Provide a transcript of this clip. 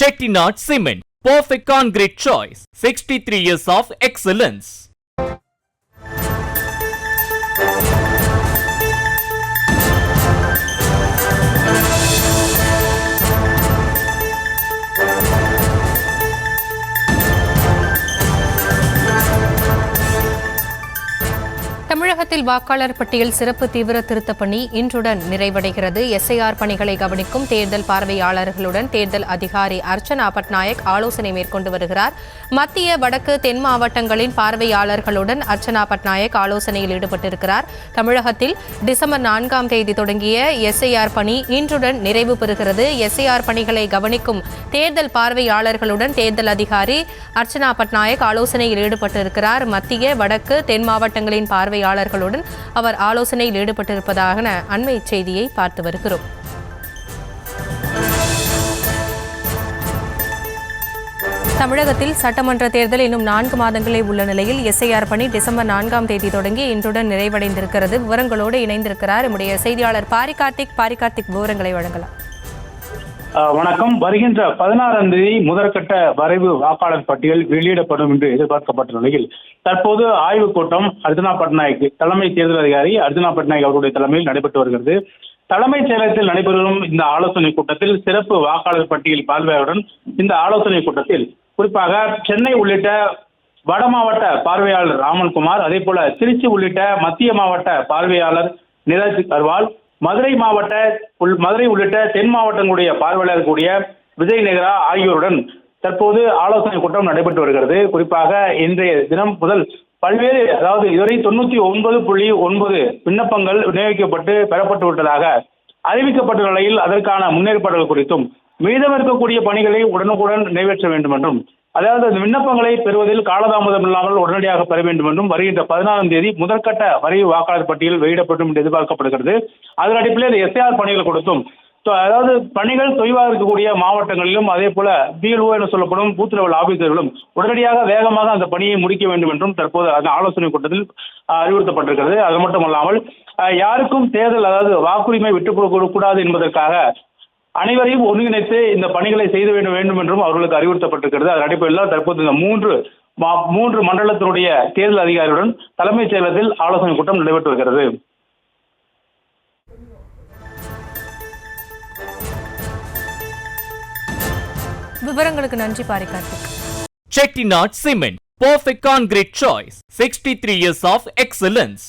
Chettinad Cement, perfect concrete choice. 63 years of excellence. தமிழகத்தில் வாக்காளர் பட்டியல் சிறப்பு தீவிர திருத்தப் பணி இன்றுடன் நிறைவடைகிறது. எஸ்ஐஆர் பணிகளை கவனிக்கும் தேர்தல் பார்வையாளர்களுடன் தேர்தல் அதிகாரி அர்ச்சனா பட்நாயக் ஆலோசனை மேற்கொண்டு வருகிறார். மத்திய வடக்கு தென் மாவட்டங்களின் பார்வையாளர்களுடன் அர்ச்சனா பட்நாயக் ஆலோசனையில் ஈடுபட்டிருக்கிறார். தமிழகத்தில் டிசம்பர் 4ஆம் தேதி தொடங்கிய எஸ்ஐஆர் பணி இன்றுடன் நிறைவு பெறுகிறது. எஸ்ஐஆர் பணிகளை கவனிக்கும் தேர்தல் பார்வையாளர்களுடன் தேர்தல் அதிகாரி அர்ச்சனா பட்நாயக் ஆலோசனையில் ஈடுபட்டிருக்கிறார். மத்திய வடக்கு தென் மாவட்டங்களின் பார்வையாளர்களுடன் அவர் ஆலோசனையில் ஈடுபட்டிருப்பதாக அண்மை செய்தியை பார்த்து வருகிறோம். தமிழகத்தில் சட்டமன்ற தேர்தல் இன்னும் 4 மாதங்களே உள்ள நிலையில் எஸ்ஐஆர் பணி டிசம்பர் 4ஆம் தேதி தொடங்கி இன்றுடன் நிறைவடைந்திருக்கிறது. விவரங்களோடு இணைந்திருக்கிறார் நம்முடைய செய்தியாளர் பாரிகார்த்திக். விவரங்களை வழங்கலாம். வணக்கம். வருகின்ற 16ஆம் தேதி முதற்கட்ட வரைவு வாக்காளர் பட்டியல் வெளியிடப்படும் என்று எதிர்பார்க்கப்பட்ட நிலையில் தற்போது ஆய்வுக் கூட்டம் அர்ச்சனா பட்நாயக் தலைமை தேர்தல் அதிகாரி அர்ச்சனா பட்நாயக் அவர்களுடைய தலைமையில் நடைபெற்று வருகிறது. தலைமைச் செயலகத்தில் நடைபெறும் இந்த ஆலோசனை கூட்டத்தில் சிறப்பு வாக்காளர் பட்டியல் பார்வையாளருடன் இந்த ஆலோசனை கூட்டத்தில் குறிப்பாக சென்னை உள்ளிட்ட வட மாவட்ட பார்வையாளர் ராமன்குமார், அதே போல திருச்சி உள்ளிட்ட மத்திய மாவட்ட பார்வையாளர் நிராஜ் அர்வால், மதுரை உள்ளிட்ட தென் மாவட்டங்களுடைய பார்வையாளர் கூடிய விஜய் நெகரா ஆகியோருடன் தற்போது ஆலோசனை கூட்டம் நடைபெற்று வருகிறது. குறிப்பாக இன்றைய தினம் முதல் பல்வேறு இதுவரை 99.9 விண்ணப்பங்கள் விநியோகிக்கப்பட்டு பெறப்பட்டு விட்டதாக அறிவிக்கப்பட்ட நிலையில் அதற்கான முன்னேற்பாடுகள் குறித்தும் மீதம் இருக்கக்கூடிய பணிகளை உடனுக்குடன் நிறைவேற்ற வேண்டும் என்றும், அதாவது அந்த விண்ணப்பங்களை பெறுவதில் காலதாமதம் இல்லாமல் உடனடியாக பெற வேண்டும் என்றும் வருகின்ற 16ஆம் தேதி முதற்கட்ட வரைவு வாக்காளர் பட்டியல் வெளியிடப்படும் என்று எதிர்பார்க்கப்படுகிறது. அதன் அடிப்படையில் எஸ்ஐஆர் பணிகள் கொடுத்தும், அதாவது பணிகள் தொய்வாக இருக்கக்கூடிய மாவட்டங்களிலும் அதே போல பிஎல்ஓ என சொல்லப்படும் பூத் லெவல் ஆபீசர்களும் உடனடியாக வேகமாக அந்த பணியை முடிக்க வேண்டும் என்றும் தற்போது அந்த ஆலோசனை கூட்டத்தில் அறிவுறுத்தப்பட்டிருக்கிறது. அது மட்டுமல்லாமல் யாருக்கும் தேர்தல் வாக்குரிமை விட்டுக் கொடுக்கக்கூடாது என்பதற்காக அனைவரையும் ஒருங்கிணைத்து இந்த பணிகளை செய்து வேண்டும் என்றும் அவர்களுக்கு அறிவுறுத்தப்பட்டிருக்கிறது. அதன் அடிப்படையில் தற்போது இந்த மூன்று மண்டலத்தினுடைய தேர்தல் அதிகாரியுடன் தலைமைச் செயலகத்தில் ஆலோசனை கூட்டம் நடைபெற்று வருகிறது. விவரங்களுக்கு நன்றி பாரிகார்த்திக். Chettinad Cement, perfect concrete choice. 63 years of excellence.